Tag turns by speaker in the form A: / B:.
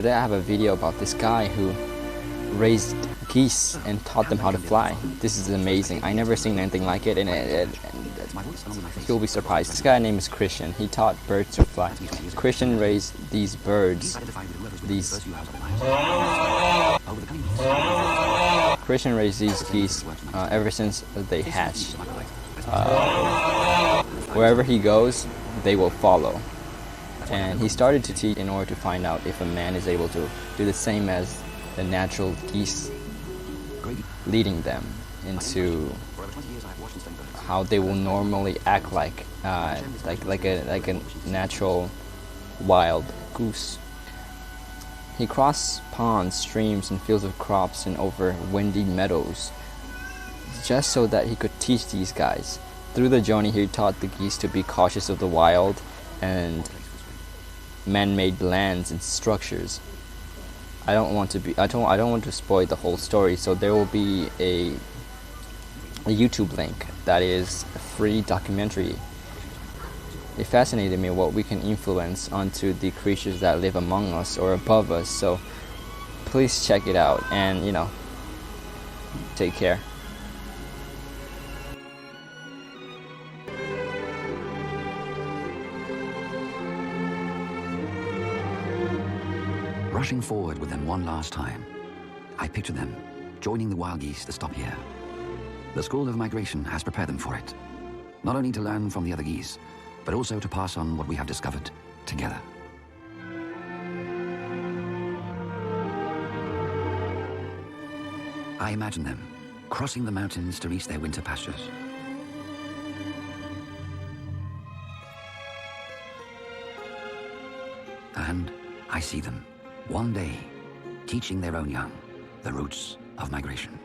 A: Today I have a video about this guy who raised geese and taught them how to fly. This is amazing. I never seen anything like it, and you'll be surprised. This guy's name is Christian. He taught birds to fly. Christian raised these birds. Christian raised these geese ever since they hatched. Wherever he goes, they will follow. And he started to teach in order to find out if a man is able to do the same as the natural geese, leading them into how they will normally act like a natural wild goose. He crossed ponds, streams, and fields of crops and over windy meadows, just so that he could teach these guys. Through the journey, he taught the geese to be cautious of the wild and man-made lands and structures. I don't want to spoil the whole story, so there will be a YouTube link that is a free documentary. It fascinated me what we can influence onto the creatures that live among us or above us, so please check it out and take care.
B: Rushing forward with them one last time, I picture them joining the wild geese to stop here. The School of Migration has prepared them for it, not only to learn from the other geese, but also to pass on what we have discovered together. I imagine them crossing the mountains to reach their winter pastures. And I see them, one day, teaching their own young the roots of migration.